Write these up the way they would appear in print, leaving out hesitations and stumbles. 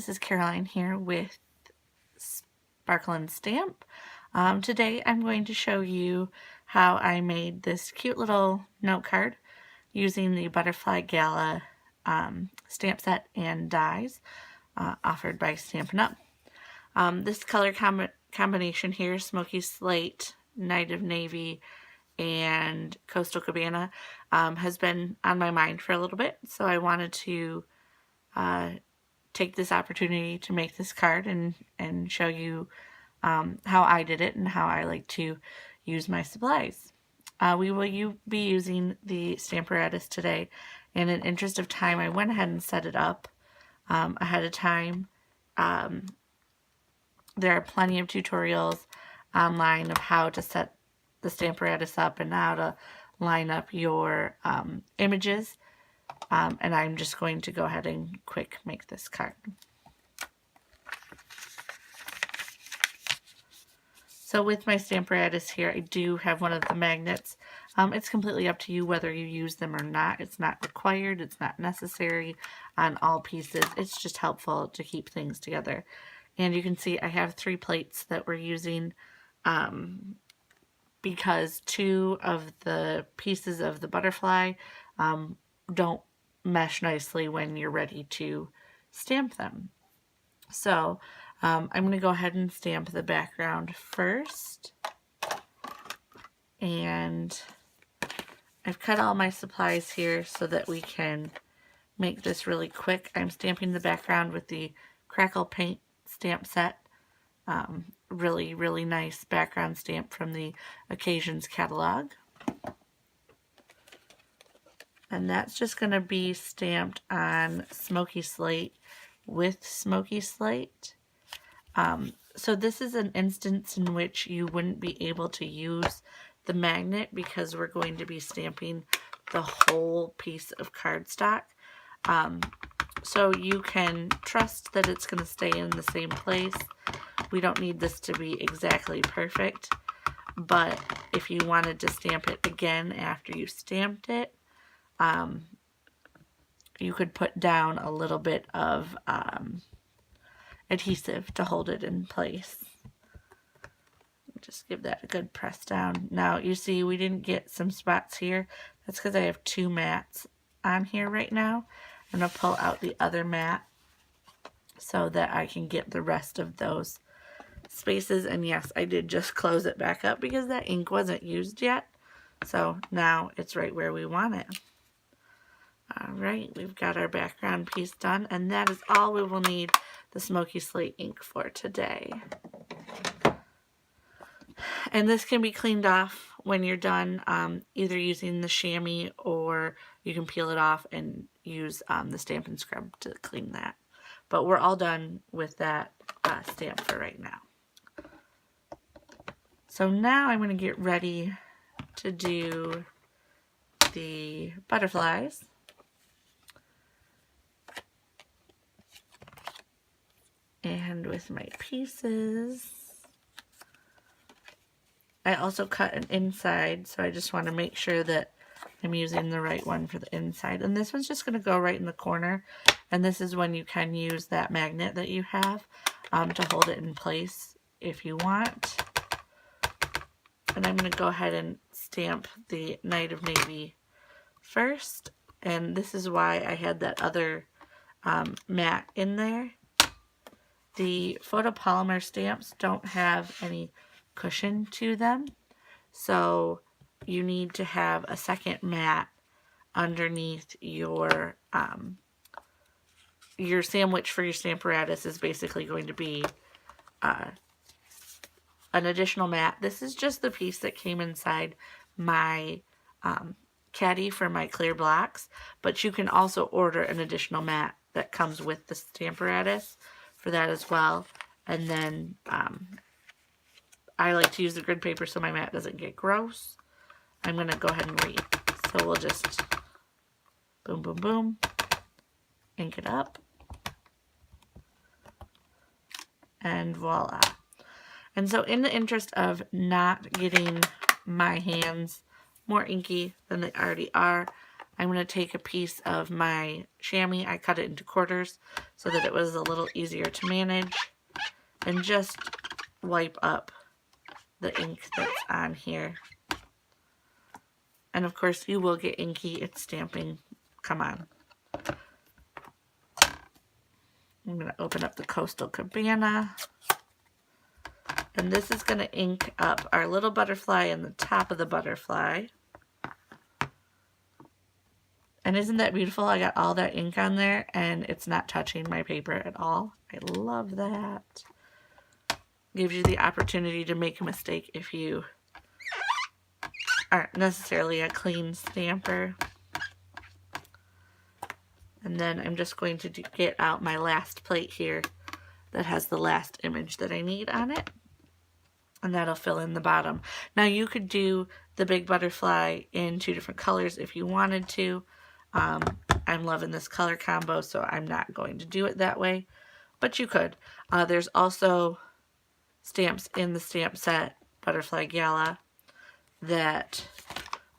this is Caroline here with Sparkle and Stamp. Today I'm going to show you how I made this cute little note card using the Butterfly Gala stamp set and dies offered by Stampin' Up. This color combination here, Smokey Slate, Night of Navy, and Coastal Cabana, has been on my mind for a little bit, so I wanted to take this opportunity to make this card and show you how I did it and how I like to use my supplies. We will be using the Stamparatus today, and in interest of time I went ahead and set it up ahead of time. There are plenty of tutorials online of how to set the Stamparatus up and how to line up your images. And I'm just going to go ahead and quick make this card. So with my Stamparatus here, I do have one of the magnets. It's completely up to you whether you use them or not. It's not required. It's not necessary on all pieces. It's just helpful to keep things together. And you can see I have 3 plates that we're using because 2 of the pieces of the butterfly don't mesh nicely when you're ready to stamp them. So I'm going to go ahead and stamp the background first. And I've cut all my supplies here so that we can make this really quick. I'm stamping the background with the Crackle Paint stamp set. Really, really nice background stamp from the Occasions catalog. And that's just going to be stamped on Smokey Slate with Smokey Slate. So this is an instance in which you wouldn't be able to use the magnet because we're going to be stamping the whole piece of cardstock. So you can trust that it's going to stay in the same place. We don't need this to be exactly perfect, but if you wanted to stamp it again after you stamped it, you could put down a little bit of adhesive to hold it in place. Just give that a good press down. Now you see we didn't get some spots here. That's because I have 2 mats on here right now. I'm going to pull out the other mat so that I can get the rest of those spaces. And yes, I did just close it back up because that ink wasn't used yet. So now it's right where we want it. Alright, we've got our background piece done, and that is all we will need the Smokey Slate ink for today. And this can be cleaned off when you're done, either using the chamois, or you can peel it off and use the Stampin' Scrub to clean that. But we're all done with that stamp for right now. So now I'm going to get ready to do the butterflies. And with my pieces, I also cut an inside, so I just want to make sure that I'm using the right one for the inside. And this one's just going to go right in the corner, and this is when you can use that magnet that you have to hold it in place if you want. And I'm going to go ahead and stamp the Night of Navy first, and this is why I had that other mat in there. The photopolymer stamps don't have any cushion to them, so you need to have a second mat underneath your sandwich for your Stamparatus is basically going to be an additional mat. This is just the piece that came inside my caddy for my clear blocks, but you can also order an additional mat that comes with the Stamparatus for that as well. And then I like to use the grid paper so my mat doesn't get gross. I'm going to go ahead and read. So we'll just boom, boom, boom, ink it up, and voila. And so in the interest of not getting my hands more inky than they already are, I'm going to take a piece of my chamois. I cut it into quarters so that it was a little easier to manage, and just wipe up the ink that's on here. And of course you will get inky, it's stamping, come on. I'm going to open up the Coastal Cabana, and this is going to ink up our little butterfly and the top of the butterfly. And isn't that beautiful? I got all that ink on there and it's not touching my paper at all. I love that. Gives you the opportunity to make a mistake if you aren't necessarily a clean stamper. And then I'm just going to get out my last plate here that has the last image that I need on it. And that'll fill in the bottom. Now you could do the big butterfly in 2 different colors if you wanted to. I'm loving this color combo, so I'm not going to do it that way. But you could. There's also stamps in the stamp set, Butterfly Gala, that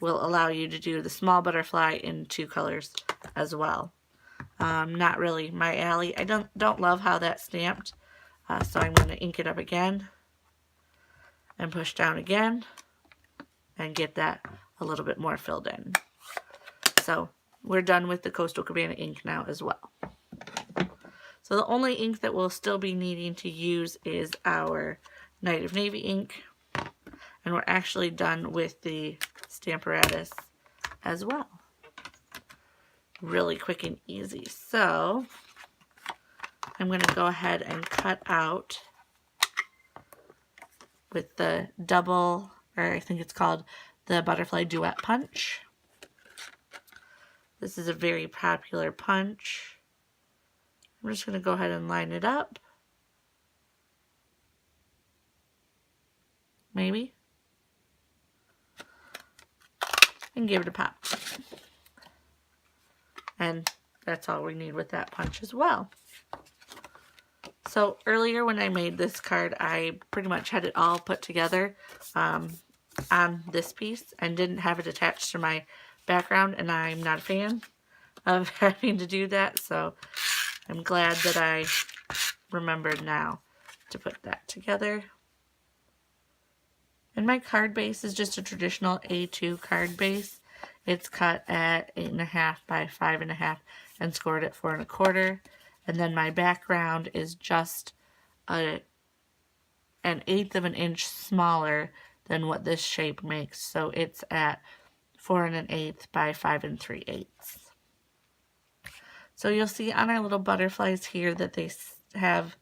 will allow you to do the small butterfly in 2 colors as well. Not really my alley. I don't love how that's stamped, so I'm going to ink it up again and push down again and get that a little bit more filled in. So we're done with the Coastal Cabana ink now as well. So the only ink that we'll still be needing to use is our Night of Navy ink, and we're actually done with the Stamparatus as well. Really quick and easy. So I'm going to go ahead and cut out with the double, or I think it's called the Butterfly Duet Punch. This is a very popular punch. I'm just going to go ahead and line it up. Maybe. And give it a pop. And that's all we need with that punch as well. So earlier when I made this card, I pretty much had it all put together on this piece and didn't have it attached to my background, and I'm not a fan of having to do that, so I'm glad that I remembered now to put that together. And my card base is just a traditional A2 card base. It's cut at 8.5 by 5.5 and scored at 4 1/4. And then my background is just an 1/8 of an inch smaller than what this shape makes. So it's at 4 1/8 by 5 3/8. So you'll see on our little butterflies here that they have,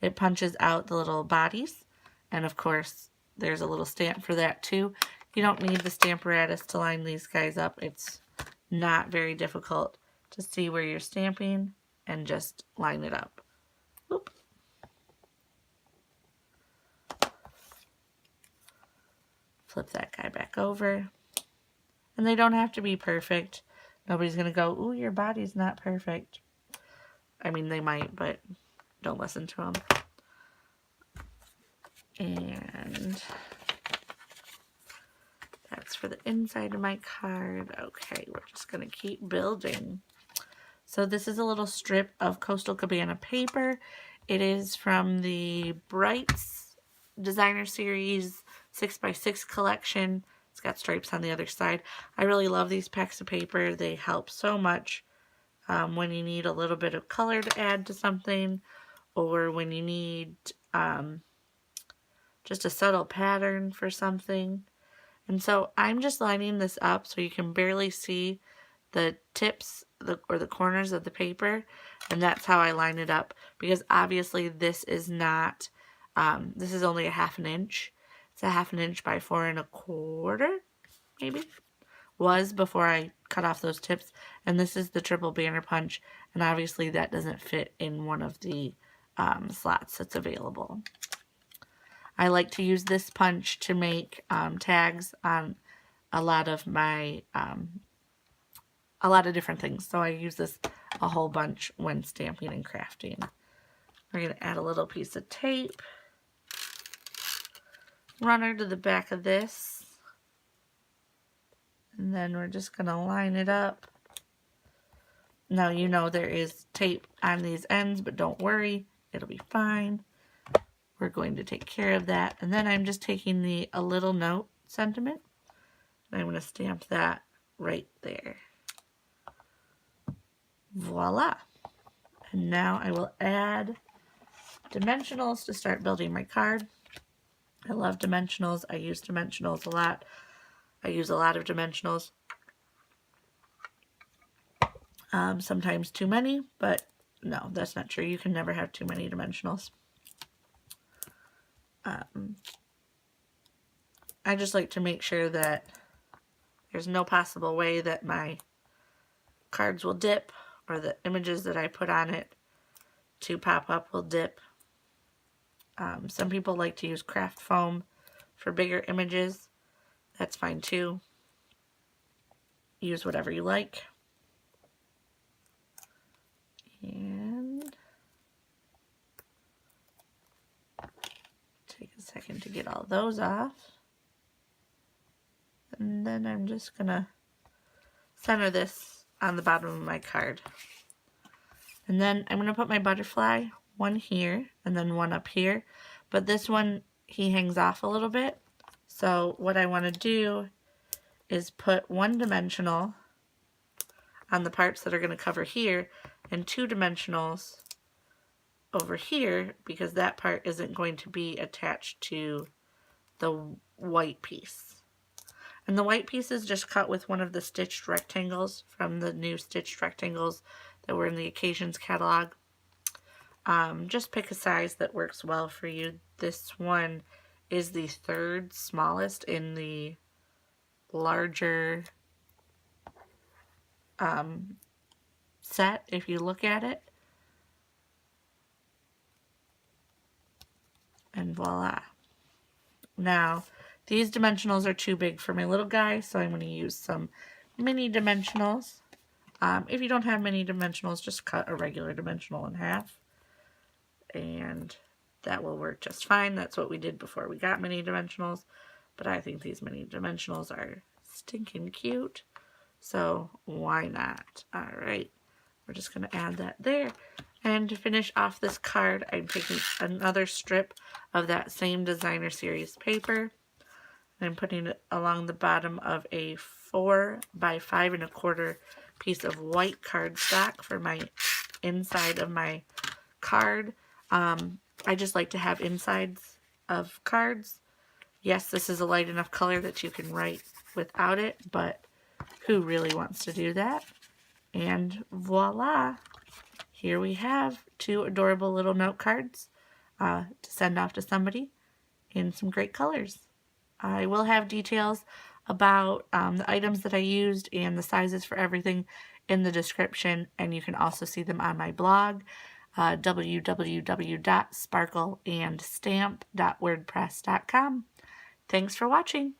it punches out the little bodies. And of course, there's a little stamp for that too. You don't need the Stamparatus to line these guys up. It's not very difficult to see where you're stamping and just line it up. Oop. Flip that guy back over. And they don't have to be perfect. Nobody's going to go, ooh, your body's not perfect. I mean, they might, but don't listen to them. And that's for the inside of my card. Okay, we're just going to keep building. So this is a little strip of Coastal Cabana paper. It is from the Brights Designer Series 6x6 collection. It's got stripes on the other side. I really love these packs of paper. They help so much when you need a little bit of color to add to something, or when you need just a subtle pattern for something. And so I'm just lining this up so you can barely see the tips or the corners of the paper, and that's how I line it up, because obviously this is not, this is only a 1/2 inch. It's a 1/2 inch by 4 1/4, maybe, was before I cut off those tips. And this is the triple banner punch, and obviously that doesn't fit in one of the slots that's available. I like to use this punch to make tags on a lot of my, a lot of different things. So I use this a whole bunch when stamping and crafting. We're going to add a little piece of tape. Runner to the back of this. And then we're just going to line it up Now you know there is tape on these ends, but don't worry, it'll be fine. We're going to take care of that. And then I'm just taking a little note sentiment, and I'm going to stamp that right there. Voila. And now I will add dimensionals to start building my card. I love dimensionals. I use dimensionals a lot. I use a lot of dimensionals. Sometimes too many, but no, that's not true. You can never have too many dimensionals. I just like to make sure that there's no possible way that my cards will dip, or the images that I put on it to pop up will dip. Some people like to use craft foam for bigger images. That's fine too. Use whatever you like. And take a second to get all those off. And then I'm just gonna center this on the bottom of my card. And then I'm gonna put my butterfly, one here and then one up here. But this one, he hangs off a little bit. So what I want to do is put one dimensional on the parts that are going to cover here and two dimensionals over here, because that part isn't going to be attached to the white piece. And the white piece is just cut with one of the stitched rectangles from the new stitched rectangles that were in the Occasions catalog. Just pick a size that works well for you. This one is the third smallest in the larger set, if you look at it. And voila. Now, these dimensionals are too big for my little guy, so I'm going to use some mini dimensionals. If you don't have mini dimensionals, just cut a regular dimensional in half. And that will work just fine. That's what we did before we got mini dimensionals. But I think these mini dimensionals are stinking cute. So why not? Alright. We're just going to add that there. And to finish off this card, I'm taking another strip of that same Designer Series paper. And I'm putting it along the bottom of a 4 by 5 1/4 piece of white cardstock for my inside of my card. I just like to have insides of cards. Yes, this is a light enough color that you can write without it, but who really wants to do that? And voila! Here we have two adorable little note cards to send off to somebody in some great colors. I will have details about the items that I used and the sizes for everything in the description, and you can also see them on my blog, www.sparkleandstamp.wordpress.com. Thanks for watching.